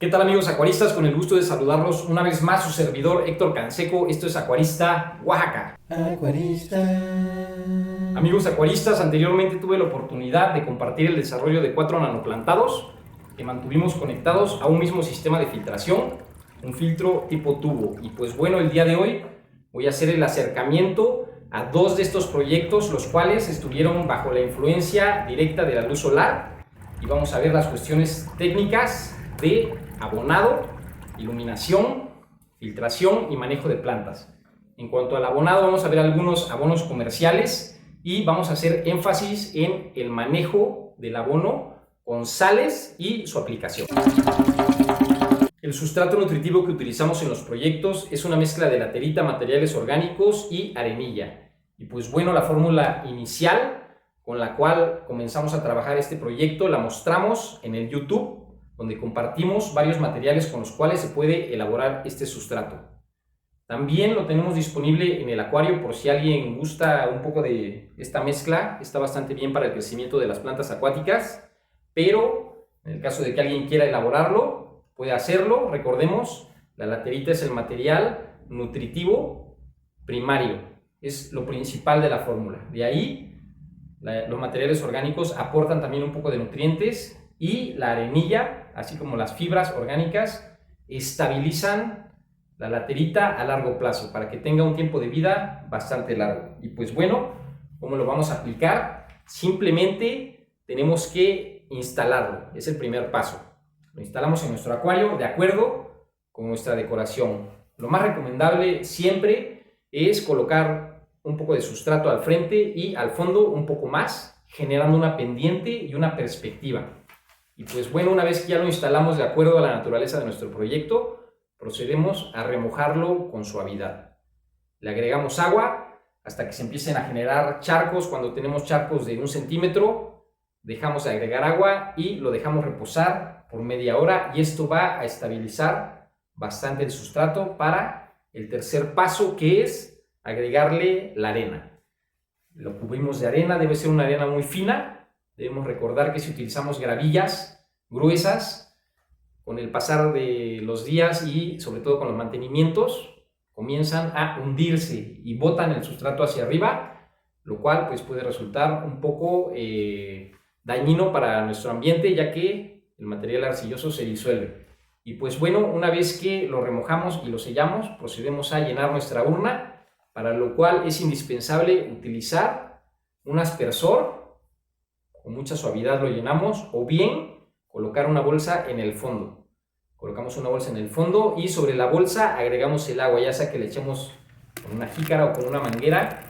¿Qué tal, amigos acuaristas? Con el gusto de saludarlos una vez más, su servidor Héctor Canseco. Esto es Acuarista Oaxaca. Acuarista. Amigos acuaristas, anteriormente tuve la oportunidad de compartir el desarrollo de 4 nanoplantados que mantuvimos conectados a un mismo sistema de filtración, un filtro tipo tubo. Y pues bueno, el día de hoy voy a hacer el acercamiento a 2 de estos proyectos, los cuales estuvieron bajo la influencia directa de la luz solar, y vamos a ver las cuestiones técnicas de abonado, iluminación, filtración y manejo de plantas. En cuanto al abonado, vamos a ver algunos abonos comerciales y vamos a hacer énfasis en el manejo del abono con sales y su aplicación. El sustrato nutritivo que utilizamos en los proyectos es una mezcla de laterita, materiales orgánicos y arenilla. Y pues bueno, la fórmula inicial con la cual comenzamos a trabajar este proyecto la mostramos en el YouTube, donde compartimos varios materiales con los cuales se puede elaborar este sustrato. También lo tenemos disponible en el acuario por si alguien gusta un poco de esta mezcla. Está bastante bien para el crecimiento de las plantas acuáticas, pero en el caso de que alguien quiera elaborarlo, puede hacerlo. Recordemos, la laterita es el material nutritivo primario, es lo principal de la fórmula. De ahí, los materiales orgánicos aportan también un poco de nutrientes, y la arenilla, así como las fibras orgánicas, estabilizan la laterita a largo plazo para que tenga un tiempo de vida bastante largo. Y pues bueno, ¿cómo lo vamos a aplicar? Simplemente tenemos que instalarlo, es el primer paso. Lo instalamos en nuestro acuario de acuerdo con nuestra decoración. Lo más recomendable siempre es colocar un poco de sustrato al frente y al fondo un poco más, generando una pendiente y una perspectiva. Y pues bueno, una vez que ya lo instalamos de acuerdo a la naturaleza de nuestro proyecto, procedemos a remojarlo con suavidad. Le agregamos agua hasta que se empiecen a generar charcos. Cuando tenemos charcos de 1 centímetro, dejamos de agregar agua y lo dejamos reposar por media hora, y esto va a estabilizar bastante el sustrato para el tercer paso, que es agregarle la arena. Lo cubrimos de arena, debe ser una arena muy fina. Debemos recordar que si utilizamos gravillas gruesas, con el pasar de los días y sobre todo con los mantenimientos, comienzan a hundirse y botan el sustrato hacia arriba, lo cual pues puede resultar un poco dañino para nuestro ambiente, ya que el material arcilloso se disuelve. Y pues bueno, una vez que lo remojamos y lo sellamos, procedemos a llenar nuestra urna, para lo cual es indispensable utilizar un aspersor. Con mucha suavidad lo llenamos, o bien colocar una bolsa en el fondo. Colocamos una bolsa en el fondo y sobre la bolsa agregamos el agua, ya sea que le echemos con una jícara o con una manguera,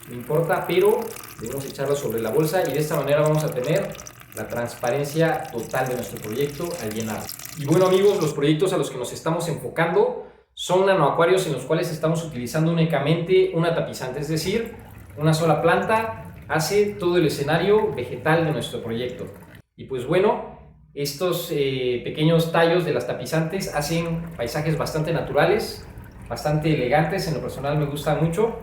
no importa, pero debemos echarlo sobre la bolsa, y de esta manera vamos a tener la transparencia total de nuestro proyecto al llenar. Y bueno, amigos, los proyectos a los que nos estamos enfocando son nanoacuarios en los cuales estamos utilizando únicamente una tapizante, es decir, una sola planta hace todo el escenario vegetal de nuestro proyecto. Y pues bueno, estos pequeños tallos de las tapizantes hacen paisajes bastante naturales, bastante elegantes. En lo personal me gusta mucho.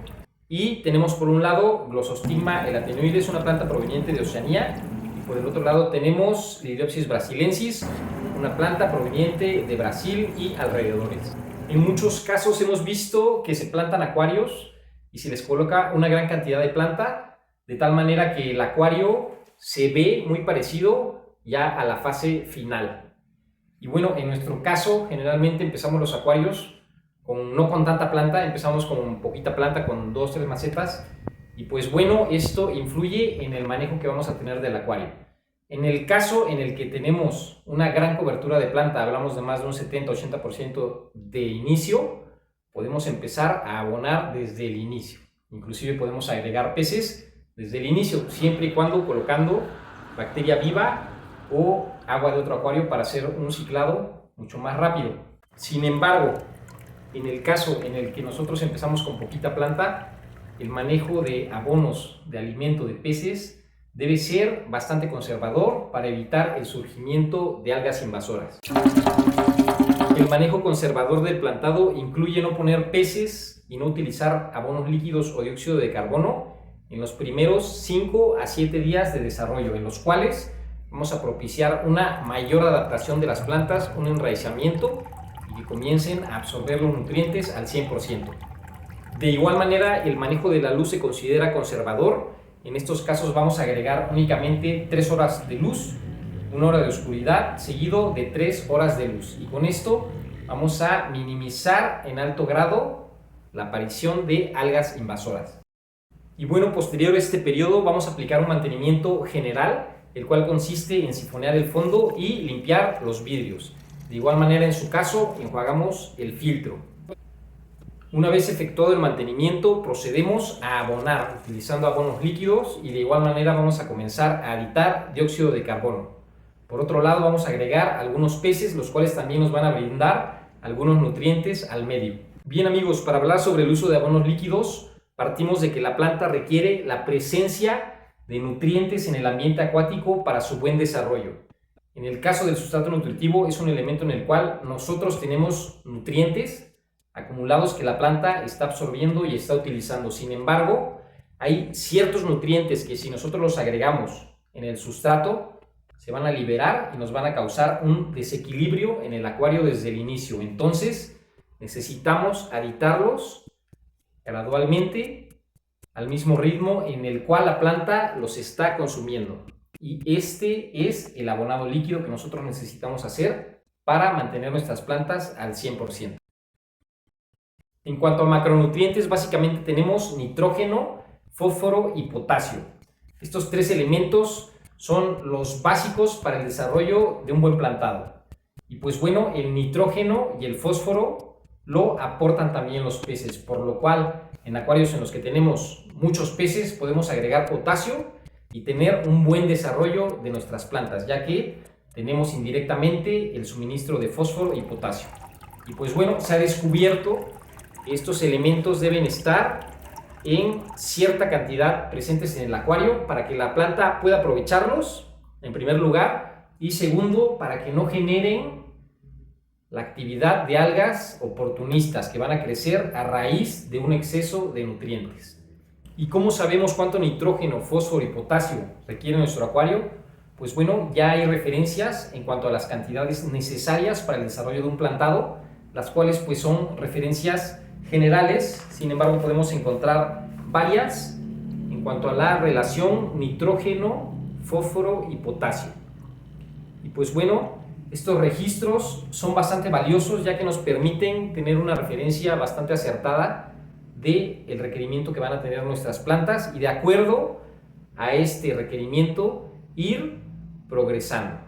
Y tenemos por un lado Glossostigma elatenoides, una planta proveniente de Oceanía, y por el otro lado tenemos Lideopsis brasilensis, una planta proveniente de Brasil y alrededores. En muchos casos hemos visto que se plantan acuarios y se les coloca una gran cantidad de planta, de tal manera que el acuario se ve muy parecido ya a la fase final. Y bueno, en nuestro caso, generalmente empezamos los acuarios no con tanta planta, empezamos con poquita planta, con 2 o 3 macetas, y pues bueno, esto influye en el manejo que vamos a tener del acuario. En el caso en el que tenemos una gran cobertura de planta, hablamos de más de un 70-80% de inicio, podemos empezar a abonar desde el inicio. Inclusive podemos agregar peces desde el inicio, siempre y cuando colocando bacteria viva o agua de otro acuario para hacer un ciclado mucho más rápido. Sin embargo, en el caso en el que nosotros empezamos con poquita planta, el manejo de abonos, de alimento de peces, debe ser bastante conservador para evitar el surgimiento de algas invasoras. El manejo conservador del plantado incluye no poner peces y no utilizar abonos líquidos o dióxido de carbono en los primeros 5 a 7 días de desarrollo, en los cuales vamos a propiciar una mayor adaptación de las plantas, un enraizamiento y que comiencen a absorber los nutrientes al 100%. De igual manera, el manejo de la luz se considera conservador. En estos casos vamos a agregar únicamente 3 horas de luz, 1 hora de oscuridad, seguido de 3 horas de luz. Y con esto vamos a minimizar en alto grado la aparición de algas invasoras. Y bueno, posterior a este periodo vamos a aplicar un mantenimiento general, el cual consiste en sifonear el fondo y limpiar los vidrios. De igual manera, en su caso, enjuagamos el filtro. Una vez efectuado el mantenimiento, procedemos a abonar utilizando abonos líquidos y de igual manera vamos a comenzar a aditar dióxido de carbono. Por otro lado, vamos a agregar algunos peces, los cuales también nos van a brindar algunos nutrientes al medio. Bien amigos, para hablar sobre el uso de abonos líquidos, partimos de que la planta requiere la presencia de nutrientes en el ambiente acuático para su buen desarrollo. En el caso del sustrato nutritivo, es un elemento en el cual nosotros tenemos nutrientes acumulados que la planta está absorbiendo y está utilizando. Sin embargo, hay ciertos nutrientes que si nosotros los agregamos en el sustrato, se van a liberar y nos van a causar un desequilibrio en el acuario desde el inicio. Entonces, necesitamos aditarlos gradualmente al mismo ritmo en el cual la planta los está consumiendo. Y este es el abonado líquido que nosotros necesitamos hacer para mantener nuestras plantas al 100%. En cuanto a macronutrientes, básicamente tenemos nitrógeno, fósforo y potasio. Estos 3 elementos son los básicos para el desarrollo de un buen plantado. Y pues bueno, el nitrógeno y el fósforo lo aportan también los peces, por lo cual en acuarios en los que tenemos muchos peces podemos agregar potasio y tener un buen desarrollo de nuestras plantas, ya que tenemos indirectamente el suministro de fósforo y potasio. Y pues bueno, se ha descubierto que estos elementos deben estar en cierta cantidad presentes en el acuario para que la planta pueda aprovecharlos, en primer lugar, y segundo, para que no generen la actividad de algas oportunistas que van a crecer a raíz de un exceso de nutrientes. ¿Y cómo sabemos cuánto nitrógeno, fósforo y potasio requiere nuestro acuario? Pues bueno, ya hay referencias en cuanto a las cantidades necesarias para el desarrollo de un plantado, las cuales pues son referencias generales. Sin embargo, podemos encontrar varias en cuanto a la relación nitrógeno, fósforo y potasio. Y pues bueno, estos registros son bastante valiosos ya que nos permiten tener una referencia bastante acertada del requerimiento que van a tener nuestras plantas y de acuerdo a este requerimiento ir progresando.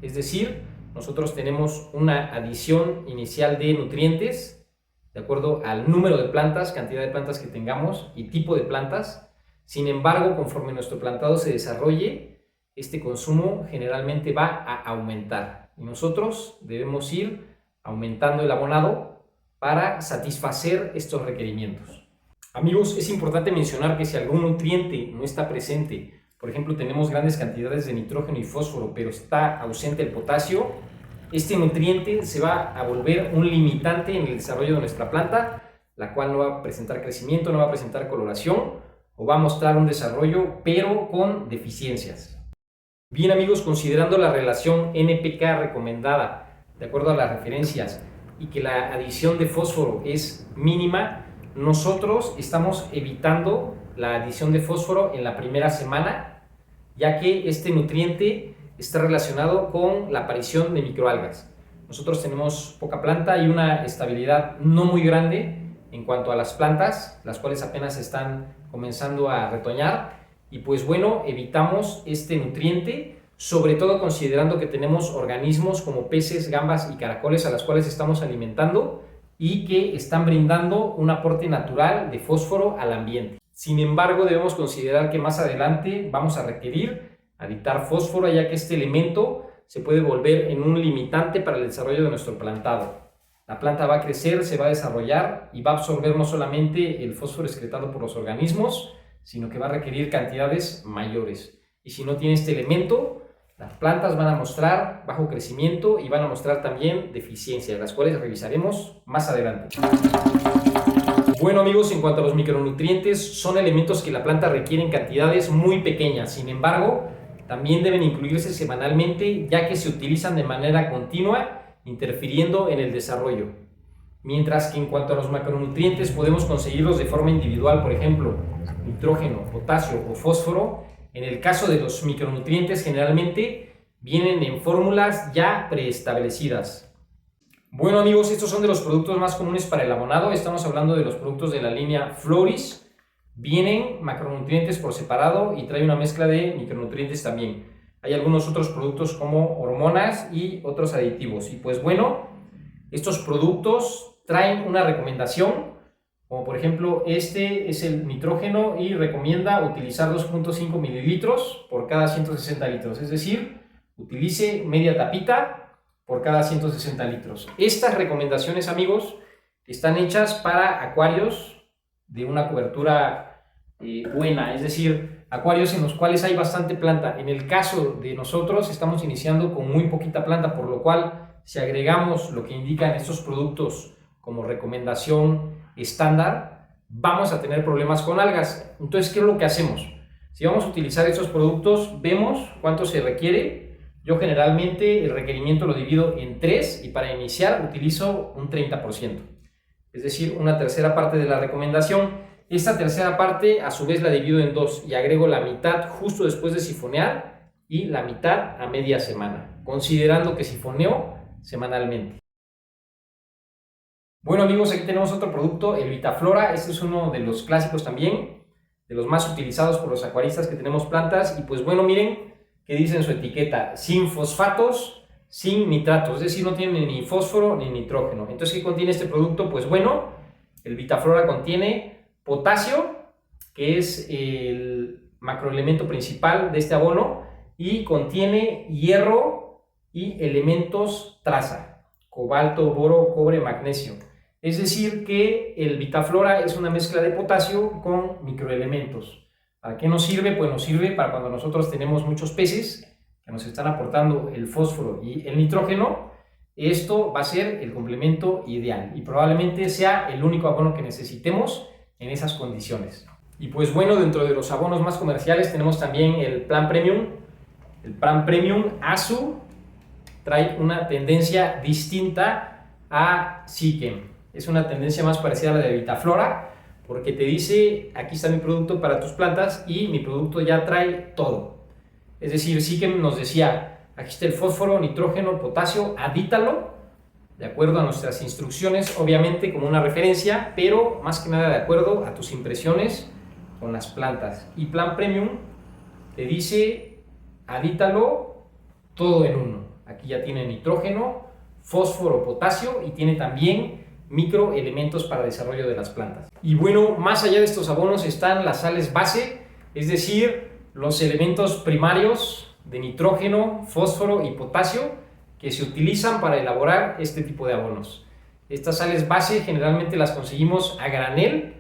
Es decir, nosotros tenemos una adición inicial de nutrientes de acuerdo al número de plantas, cantidad de plantas que tengamos y tipo de plantas. Sin embargo, conforme nuestro plantado se desarrolle, este consumo generalmente va a aumentar y nosotros debemos ir aumentando el abonado para satisfacer estos requerimientos. Amigos, es importante mencionar que si algún nutriente no está presente, por ejemplo tenemos grandes cantidades de nitrógeno y fósforo, pero está ausente el potasio, este nutriente se va a volver un limitante en el desarrollo de nuestra planta, la cual no va a presentar crecimiento, no va a presentar coloración o va a mostrar un desarrollo pero con deficiencias. Bien amigos, considerando la relación NPK recomendada de acuerdo a las referencias y que la adición de fósforo es mínima, nosotros estamos evitando la adición de fósforo en la primera semana, ya que este nutriente está relacionado con la aparición de microalgas. Nosotros tenemos poca planta y una estabilidad no muy grande en cuanto a las plantas, las cuales apenas están comenzando a retoñar, y pues bueno, evitamos este nutriente, sobre todo considerando que tenemos organismos como peces, gambas y caracoles a las cuales estamos alimentando y que están brindando un aporte natural de fósforo al ambiente. Sin embargo, debemos considerar que más adelante vamos a requerir aditar fósforo, ya que este elemento se puede volver en un limitante para el desarrollo de nuestro plantado. La planta va a crecer, se va a desarrollar y va a absorber no solamente el fósforo excretado por los organismos, sino que va a requerir cantidades mayores. Y si no tiene este elemento, las plantas van a mostrar bajo crecimiento y van a mostrar también deficiencias, las cuales revisaremos más adelante. Bueno amigos, en cuanto a los micronutrientes, son elementos que la planta requiere en cantidades muy pequeñas. Sin embargo, también deben incluirse semanalmente, ya que se utilizan de manera continua, interfiriendo en el desarrollo. Mientras que en cuanto a los macronutrientes podemos conseguirlos de forma individual, por ejemplo, nitrógeno, potasio o fósforo. En el caso de los micronutrientes generalmente vienen en fórmulas ya preestablecidas. Bueno amigos, estos son de los productos más comunes para el abonado. Estamos hablando de los productos de la línea Floris. Vienen macronutrientes por separado y trae una mezcla de micronutrientes también. Hay algunos otros productos como hormonas y otros aditivos. Y pues bueno, estos productos traen una recomendación, como por ejemplo este es el nitrógeno y recomienda utilizar 2.5 mililitros por cada 160 litros. Es decir, utilice media tapita por cada 160 litros. Estas recomendaciones, amigos, están hechas para acuarios de una cobertura buena, es decir, acuarios en los cuales hay bastante planta. En el caso de nosotros estamos iniciando con muy poquita planta, por lo cual si agregamos lo que indican estos productos como recomendación estándar, vamos a tener problemas con algas. Entonces, ¿qué es lo que hacemos? Si vamos a utilizar estos productos, vemos cuánto se requiere. Yo generalmente el requerimiento lo divido en 3 y para iniciar utilizo un 30%, es decir, una tercera parte de la recomendación. Esta tercera parte a su vez la divido en 2 y agrego la mitad justo después de sifonear y la mitad a media semana, considerando que sifoneo semanalmente. Bueno amigos, aquí tenemos otro producto, el Vitaflora. Este es uno de los clásicos también, de los más utilizados por los acuaristas que tenemos plantas. Y pues bueno, miren qué dice en su etiqueta: sin fosfatos, sin nitratos, es decir, no tiene ni fósforo ni nitrógeno. Entonces, ¿qué contiene este producto? Pues bueno, el Vitaflora contiene potasio, que es el macroelemento principal de este abono, y contiene hierro y elementos traza, cobalto, boro, cobre, magnesio. Es decir, que el Vitaflora es una mezcla de potasio con microelementos. ¿Para qué nos sirve? Pues nos sirve para cuando nosotros tenemos muchos peces que nos están aportando el fósforo y el nitrógeno. Esto va a ser el complemento ideal y probablemente sea el único abono que necesitemos en esas condiciones. Y pues bueno, dentro de los abonos más comerciales tenemos también el Plan Premium. El Plan Premium ASU trae una tendencia distinta a Sickem. Es una tendencia más parecida a la de Vitaflora, porque te dice: aquí está mi producto para tus plantas y mi producto ya trae todo. Es decir, Sickem nos decía: aquí está el fósforo, nitrógeno, potasio, adítalo de acuerdo a nuestras instrucciones, obviamente como una referencia, pero más que nada de acuerdo a tus impresiones con las plantas. Y Plan Premium te dice: adítalo todo en uno. Aquí ya tiene nitrógeno, fósforo, potasio y tiene también microelementos para desarrollo de las plantas. Y bueno, más allá de estos abonos están las sales base, es decir, los elementos primarios de nitrógeno, fósforo y potasio que se utilizan para elaborar este tipo de abonos. Estas sales base generalmente las conseguimos a granel,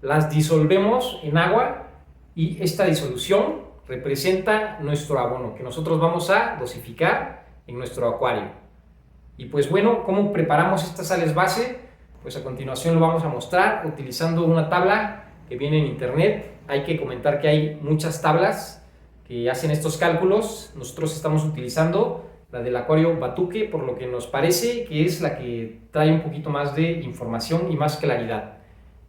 las disolvemos en agua y esta disolución representa nuestro abono que nosotros vamos a dosificar en nuestro acuario. Y pues bueno, ¿cómo preparamos estas sales base? Pues a continuación lo vamos a mostrar utilizando una tabla que viene en internet. Hay que comentar que hay muchas tablas que hacen estos cálculos. Nosotros estamos utilizando la del acuario Batuque, por lo que nos parece que es la que trae un poquito más de información y más claridad.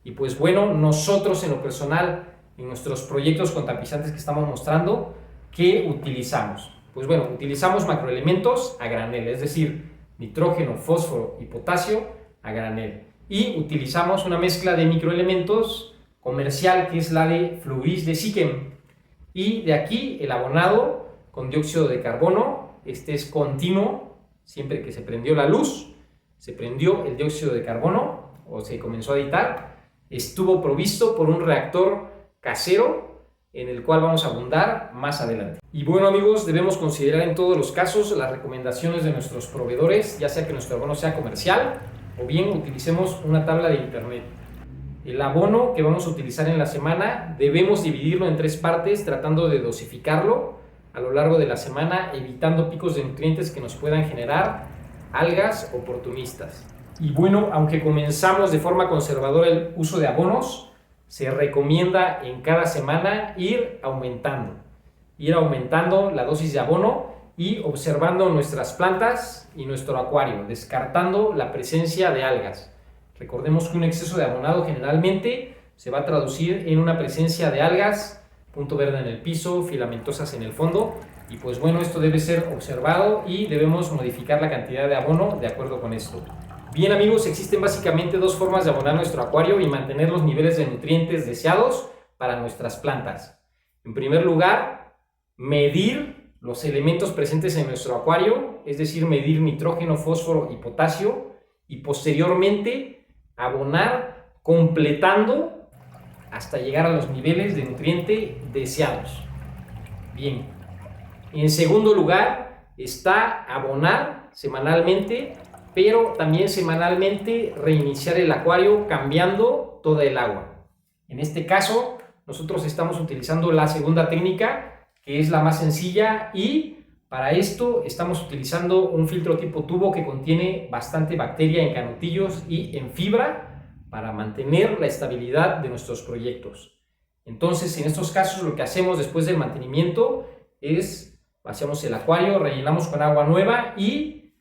Y pues bueno, nosotros en lo personal, en nuestros proyectos con tapizantes que estamos mostrando, ¿qué utilizamos? Pues bueno, utilizamos macroelementos a granel, es decir, nitrógeno, fósforo y potasio a granel. Y utilizamos una mezcla de microelementos comercial que es la de Floris de Sickem. Y de aquí el abonado con dióxido de carbono. Este es continuo, siempre que se prendió la luz, se prendió el dióxido de carbono o se comenzó a aditar, estuvo provisto por un reactor casero en el cual vamos a abundar más adelante. Y bueno amigos, debemos considerar en todos los casos las recomendaciones de nuestros proveedores, ya sea que nuestro abono sea comercial o bien utilicemos una tabla de internet. El abono que vamos a utilizar en la semana debemos dividirlo en 3 partes, tratando de dosificarlo a lo largo de la semana, evitando picos de nutrientes que nos puedan generar algas oportunistas. Y bueno, aunque comenzamos de forma conservadora el uso de abonos, se recomienda en cada semana ir aumentando. ir aumentando la dosis de abono y observando nuestras plantas y nuestro acuario, descartando la presencia de algas. Recordemos que un exceso de abonado generalmente se va a traducir en una presencia de algas, punto verde en el piso, filamentosas en el fondo, y pues bueno, esto debe ser observado y debemos modificar la cantidad de abono de acuerdo con esto. Bien amigos, existen básicamente dos formas de abonar nuestro acuario y mantener los niveles de nutrientes deseados para nuestras plantas. En primer lugar, medir los elementos presentes en nuestro acuario, es decir, medir nitrógeno, fósforo y potasio, y posteriormente abonar completando hasta llegar a los niveles de nutriente deseados. Bien. En segundo lugar está abonar semanalmente, pero también semanalmente reiniciar el acuario cambiando toda el agua. En este caso, nosotros estamos utilizando la segunda técnica, que es la más sencilla, y para esto estamos utilizando un filtro tipo tubo que contiene bastante bacteria en canutillos y en fibra para mantener la estabilidad de nuestros proyectos. Entonces, en estos casos lo que hacemos después del mantenimiento es vaciamos el acuario, rellenamos con agua nueva y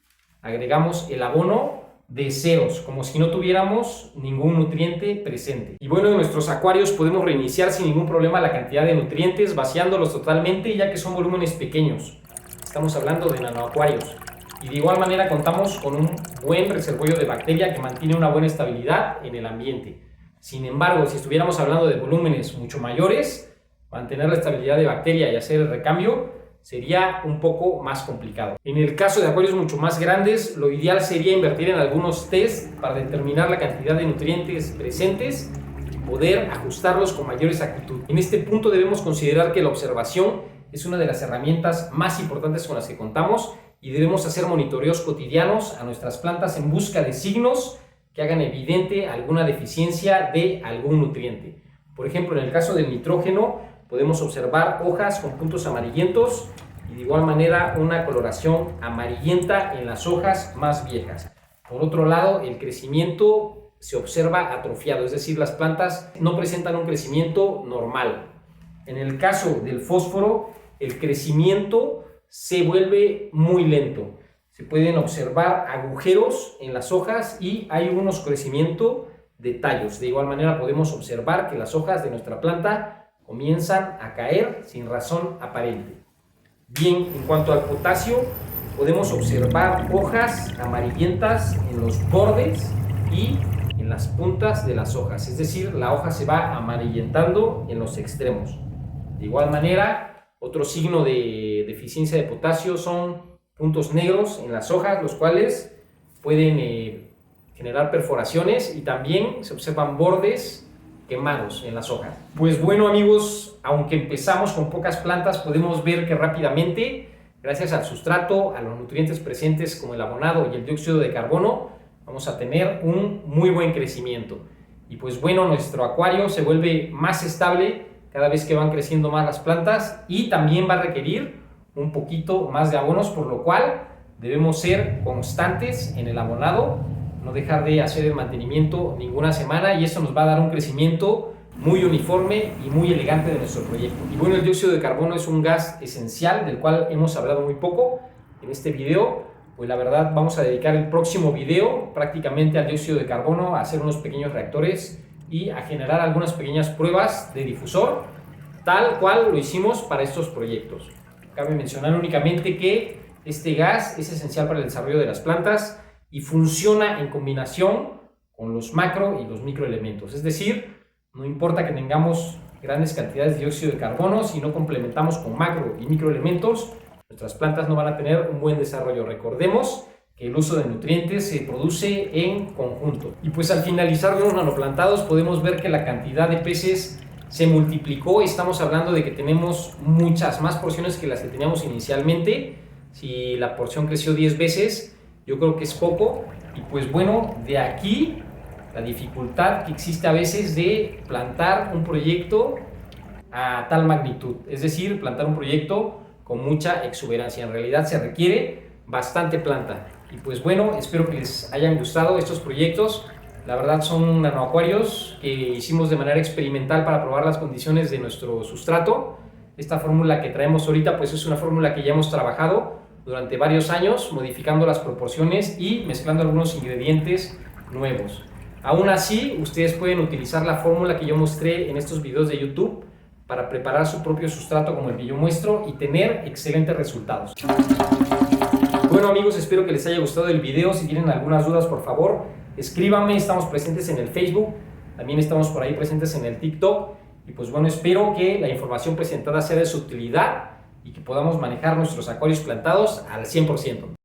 agregamos el abono de ceros, como si no tuviéramos ningún nutriente presente. Y bueno, en nuestros acuarios podemos reiniciar sin ningún problema la cantidad de nutrientes, vaciándolos totalmente, ya que son volúmenes pequeños. Estamos hablando de nanoacuarios. Y de igual manera contamos con un buen reservorio de bacteria que mantiene una buena estabilidad en el ambiente. Sin embargo, si estuviéramos hablando de volúmenes mucho mayores, mantener la estabilidad de bacteria y hacer el recambio sería un poco más complicado. En el caso de acuarios mucho más grandes, lo ideal sería invertir en algunos test para determinar la cantidad de nutrientes presentes y poder ajustarlos con mayor exactitud. En este punto debemos considerar que la observación es una de las herramientas más importantes con las que contamos y debemos hacer monitoreos cotidianos a nuestras plantas en busca de signos que hagan evidente alguna deficiencia de algún nutriente. Por ejemplo, en el caso del nitrógeno, podemos observar hojas con puntos amarillentos y de igual manera una coloración amarillenta en las hojas más viejas. Por otro lado, el crecimiento se observa atrofiado, es decir, las plantas no presentan un crecimiento normal. En el caso del fósforo, el crecimiento se vuelve muy lento. Se pueden observar agujeros en las hojas y hay un oscurecimiento de tallos. De igual manera podemos observar que las hojas de nuestra planta comienzan a caer sin razón aparente. Bien, en cuanto al potasio, podemos observar hojas amarillentas en los bordes y en las puntas de las hojas, es decir, la hoja se va amarillentando en los extremos. De igual manera, otro signo de deficiencia de potasio son puntos negros en las hojas, los cuales pueden generar perforaciones y también se observan bordes quemados en las hojas. Pues bueno amigos, aunque empezamos con pocas plantas, podemos ver que rápidamente, gracias al sustrato, a los nutrientes presentes como el abonado y el dióxido de carbono, vamos a tener un muy buen crecimiento. Y pues bueno, nuestro acuario se vuelve más estable cada vez que van creciendo más las plantas y también va a requerir un poquito más de abonos, por lo cual debemos ser constantes en el abonado, no dejar de hacer el mantenimiento ninguna semana y eso nos va a dar un crecimiento muy uniforme y muy elegante de nuestro proyecto. Y bueno, el dióxido de carbono es un gas esencial del cual hemos hablado muy poco en este video, pues la verdad vamos a dedicar el próximo video prácticamente al dióxido de carbono, a hacer unos pequeños reactores y a generar algunas pequeñas pruebas de difusor, tal cual lo hicimos para estos proyectos. Cabe mencionar únicamente que este gas es esencial para el desarrollo de las plantas y funciona en combinación con los macro y los microelementos. Es decir, no importa que tengamos grandes cantidades de dióxido de carbono, si no complementamos con macro y microelementos, nuestras plantas no van a tener un buen desarrollo. Recordemos que el uso de nutrientes se produce en conjunto. Y pues al finalizar los nanoplantados podemos ver que la cantidad de peces se multiplicó. Estamos hablando de que tenemos muchas más porciones que las que teníamos inicialmente. Si la porción creció 10 veces, yo creo que es poco. Y pues bueno, de aquí la dificultad que existe a veces de plantar un proyecto a tal magnitud. Es decir, plantar un proyecto con mucha exuberancia. En realidad se requiere bastante planta. Y pues bueno, espero que les hayan gustado estos proyectos. La verdad son nanoacuarios que hicimos de manera experimental para probar las condiciones de nuestro sustrato. Esta fórmula que traemos ahorita pues es una fórmula que ya hemos trabajado durante varios años, modificando las proporciones y mezclando algunos ingredientes nuevos. Aún así, ustedes pueden utilizar la fórmula que yo mostré en estos videos de YouTube para preparar su propio sustrato como el que yo muestro y tener excelentes resultados. Bueno amigos, espero que les haya gustado el video. Si tienen algunas dudas, por favor, escríbanme. Estamos presentes en el Facebook, también estamos por ahí presentes en el TikTok. Y pues bueno, espero que la información presentada sea de su utilidad y que podamos manejar nuestros acuarios plantados al 100%.